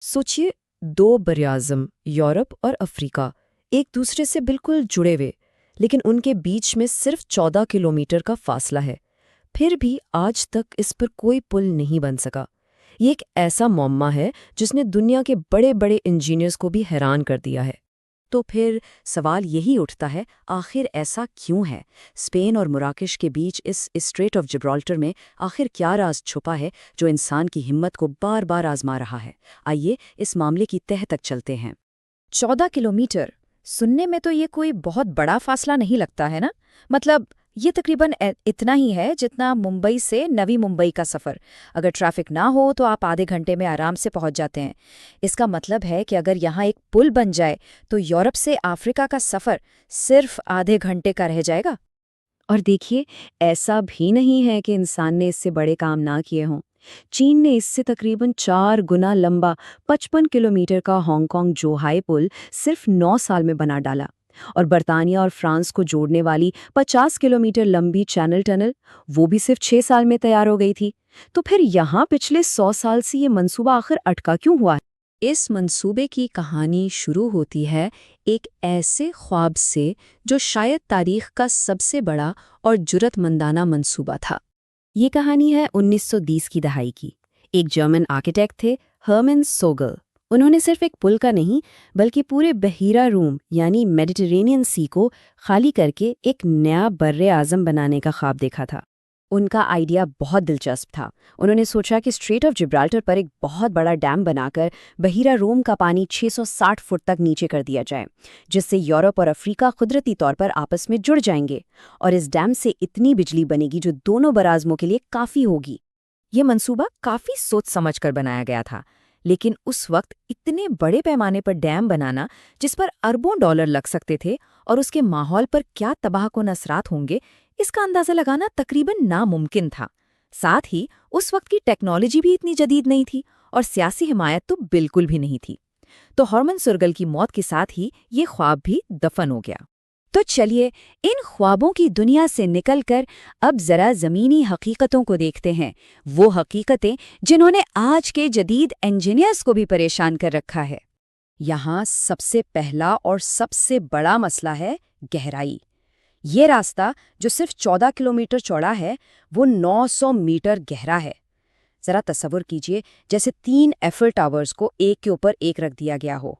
सोचिए, दो बरआज़म यूरोप और अफ्रीका एक दूसरे से बिल्कुल जुड़े हुए, लेकिन उनके बीच में सिर्फ 14 किलोमीटर का फासला है। फिर भी आज तक इस पर कोई पुल नहीं बन सका। ये एक ऐसा मौम्मा है जिसने दुनिया के बड़े बड़े इंजीनियर्स को भी हैरान कर दिया है। तो फिर सवाल यही उठता है, आखिर ऐसा क्यों है? स्पेन और मराकश के बीच इस स्ट्रेट ऑफ जिब्राल्टर में आखिर क्या राज छुपा है जो इंसान की हिम्मत को बार बार आजमा रहा है? आइए इस मामले की तह तक चलते हैं। 14 किलोमीटर सुनने में तो ये कोई बहुत बड़ा फासला नहीं लगता है ना। मतलब ये तकरीबन इतना ही है जितना मुंबई से नवी मुंबई का सफ़र। अगर ट्रैफिक ना हो तो आप आधे घंटे में आराम से पहुंच जाते हैं। इसका मतलब है कि अगर यहाँ एक पुल बन जाए तो यूरोप से अफ्रीका का सफ़र सिर्फ आधे घंटे का रह जाएगा। और देखिए, ऐसा भी नहीं है कि इंसान ने इससे बड़े काम ना किए हों। चीन ने इससे तकरीबन 4 गुना लंबा 55 किलोमीटर का हांगकांग जोहाई पुल सिर्फ 9 साल में बना डाला। और बर्तानिया और फ्रांस को जोड़ने वाली 50 किलोमीटर लंबी चैनल टनल, वो भी सिर्फ 6 साल में तैयार हो गई थी। तो फिर यहाँ पिछले 100 साल से ये मंसूबा आखिर अटका क्यों हुआ है? इस मंसूबे की कहानी शुरू होती है एक ऐसे ख्वाब से जो शायद तारीख का सबसे बड़ा और जुर्रतमंदाना मंसूबा था। ये कहानी है 1920 की दहाई की। एक जर्मन आर्किटेक्ट थे, हर्मन सोगल। उन्होंने सिर्फ एक पुल का नहीं बल्कि पूरे बहीरा रूम यानी मेडिटेरेनियन सी को खाली करके एक नया बर्रे आज़म बनाने का ख्वाब देखा था। उनका आइडिया बहुत दिलचस्प था। उन्होंने सोचा कि स्ट्रेट ऑफ जिब्राल्टर पर एक बहुत बड़ा डैम बनाकर बहीरा रोम का पानी 660 फुट तक नीचे कर दिया जाए, जिससे यूरोप और अफ्रीका कुदरती तौर पर आपस में जुड़ जाएंगे और इस डैम से इतनी बिजली बनेगी जो दोनों बराज़मों के लिए काफ़ी होगी। ये मंसूबा काफी सोच समझकर बनाया गया था, लेकिन उस वक्त इतने बड़े पैमाने पर डैम बनाना जिस पर अरबों डॉलर लग सकते थे और उसके माहौल पर क्या तबाहकुन असरात होंगे, इसका अंदाजा लगाना तकरीबन नामुमकिन था। साथ ही उस वक्त की टेक्नोलॉजी भी इतनी जदीद नहीं थी और सियासी हिमायत तो बिल्कुल भी नहीं थी। तो हॉर्मन सुरगल की मौत के साथ ही ये ख्वाब भी दफन हो गया। तो चलिए इन ख्वाबों की दुनिया से निकलकर अब जरा ज़मीनी हकीकतों को देखते हैं, वो हकीकतें जिन्होंने आज के जदीद इंजीनियर्स को भी परेशान कर रखा है। यहाँ सबसे पहला और सबसे बड़ा मसला है गहराई। ये रास्ता जो सिर्फ 14 किलोमीटर चौड़ा है, वो 900 मीटर गहरा है। जरा तसव्वुर कीजिए, जैसे 3 एफिल टावर्स को एक के ऊपर एक रख दिया गया हो।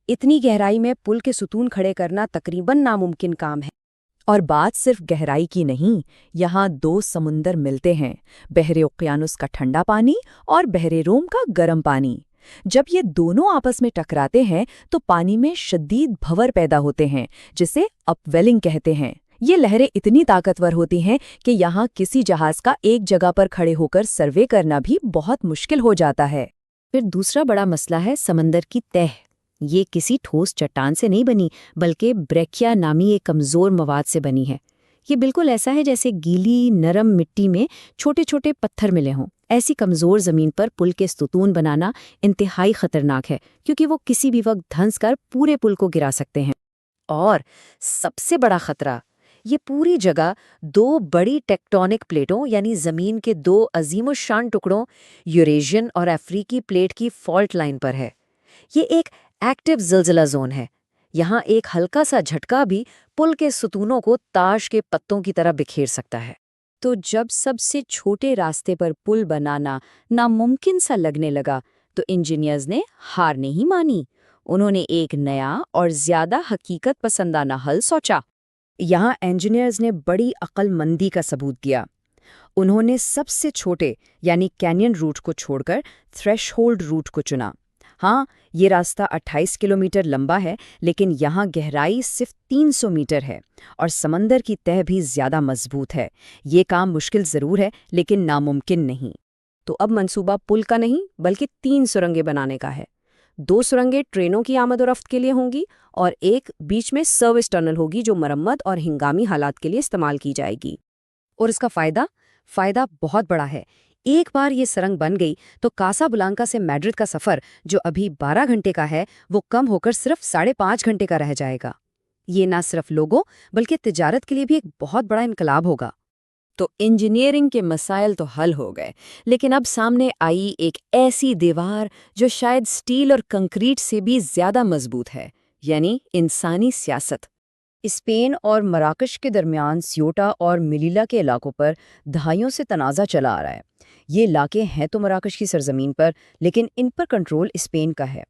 इतनी गहराई में पुल के सुतून खड़े करना तकरीबन नामुमकिन काम है। और बात सिर्फ गहराई की नहीं, यहाँ दो समुंदर मिलते हैं, बहरे ओकियानुस का ठंडा पानी और बहरे रोम का गर्म पानी। जब ये दोनों आपस में टकराते हैं तो पानी में शदीद भंवर पैदा होते हैं, जिसे अपवेलिंग कहते हैं। ये लहरें इतनी ताकतवर होती हैं कि यहाँ किसी जहाज का एक जगह पर खड़े होकर सर्वे करना भी बहुत मुश्किल हो जाता है। फिर दूसरा बड़ा मसला है समंदर की तह। ये किसी ठोस चट्टान से नहीं बनी, बल्कि ब्रेकिया नामी एक कमज़ोर मवाद से बनी है। ये बिल्कुल ऐसा है जैसे गीली नरम मिट्टी में छोटे छोटे पत्थर मिले हों। ऐसी कमज़ोर ज़मीन पर पुल के सुतून बनाना इंतहाई ख़तरनाक है, क्योंकि वो किसी भी वक्त धंस कर पूरे पुल को गिरा सकते हैं। और सबसे बड़ा खतरा, ये पूरी जगह 2 बड़ी टेक्टोनिक प्लेटों यानी ज़मीन के 2 अजीमुशान टुकड़ों यूरेशियन और अफ्रीकी प्लेट की फॉल्ट लाइन पर है। ये एक एक्टिव ज़िलज़िला जोन है। यहाँ एक हल्का सा झटका भी पुल के सुतूनों को ताश के पत्तों की तरह बिखेर सकता है। तो जब सबसे छोटे रास्ते पर पुल बनाना नामुमकिन सा लगने लगा, तो इंजीनियर्स ने हार नहीं मानी। उन्होंने एक नया और ज़्यादा हकीकत पसंदाना हल सोचा। यहाँ इंजीनियर्स ने बड़ी अक्लमंदी का सबूत दिया। उन्होंने सबसे छोटे यानी कैनियन रूट को छोड़कर थ्रेशहोल्ड रूट को चुना। हाँ, ये रास्ता 28 किलोमीटर लंबा है, लेकिन यहाँ गहराई सिर्फ 300 मीटर है और समंदर की तह भी ज़्यादा मजबूत है। ये काम मुश्किल ज़रूर है, लेकिन नामुमकिन नहीं। तो अब मंसूबा पुल का नहीं बल्कि 3 सुरंगें बनाने का है। 2 सुरंगें ट्रेनों की आमद और रफ्त के लिए होंगी और एक बीच में सर्विस टनल होगी जो मरम्मत और हिंगामी हालात के लिए इस्तेमाल की जाएगी। और इसका फ़ायदा बहुत बड़ा है। एक बार ये सुरंग बन गई तो कासाब्लांका से मैड्रिड का सफ़र, जो अभी 12 घंटे का है, वो कम होकर सिर्फ 5.5 घंटे का रह जाएगा। ये न सिर्फ लोगों बल्कि तिजारत के लिए भी एक बहुत बड़ा इनकलाब होगा। تو انجینئرنگ کے مسائل تو حل ہو گئے، لیکن اب سامنے آئی ایک ایسی دیوار جو شاید سٹیل اور کنکریٹ سے بھی زیادہ مضبوط ہے، یعنی انسانی سیاست۔ اسپین اور مراکش کے درمیان سیوٹا اور ملیلا کے علاقوں پر دہائیوں سے تنازع چلا آ رہا ہے۔ یہ علاقے ہیں تو مراکش کی سرزمین پر، لیکن ان پر کنٹرول اسپین کا ہے،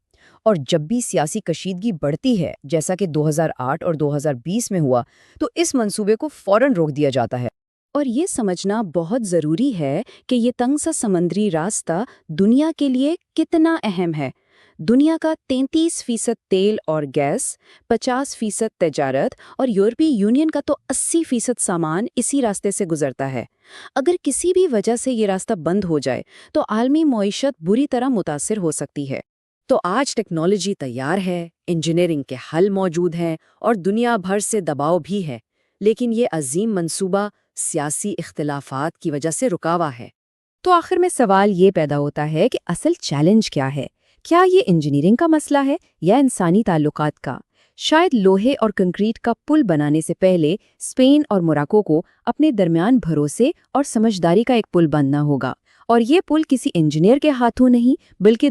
اور جب بھی سیاسی کشیدگی بڑھتی ہے، جیسا کہ 2008 اور 2020 میں ہوا، تو اس منصوبے کو فوراً روک دیا جاتا ہے۔ اور یہ سمجھنا بہت ضروری ہے کہ یہ تنگ سا سمندری راستہ دنیا کے لیے کتنا اہم ہے۔ دنیا کا 33% تیل اور گیس، 50% تجارت اور یورپی یونین کا تو 80% سامان اسی راستے سے گزرتا ہے۔ اگر کسی بھی وجہ سے یہ راستہ بند ہو جائے تو عالمی معیشت بری طرح متاثر ہو سکتی ہے۔ تو آج ٹیکنالوجی تیار ہے، انجینئرنگ کے حل موجود ہیں اور دنیا بھر سے دباؤ بھی ہے، لیکن یہ عظیم منصوبہ سیاسی اختلافات کی وجہ سے رکا ہوا ہے۔ تو آخر میں سوال یہ پیدا ہوتا ہے کہ اصل چیلنج کیا ہے؟ کیا یہ انجینئرنگ کا مسئلہ ہے یا انسانی تعلقات کا؟ شاید لوہے اور کنکریٹ کا پل بنانے سے پہلے اسپین اور موراکو کو اپنے درمیان بھروسے اور سمجھداری کا ایک پل بننا ہوگا، اور یہ پل کسی انجینئر کے ہاتھوں نہیں بلکہ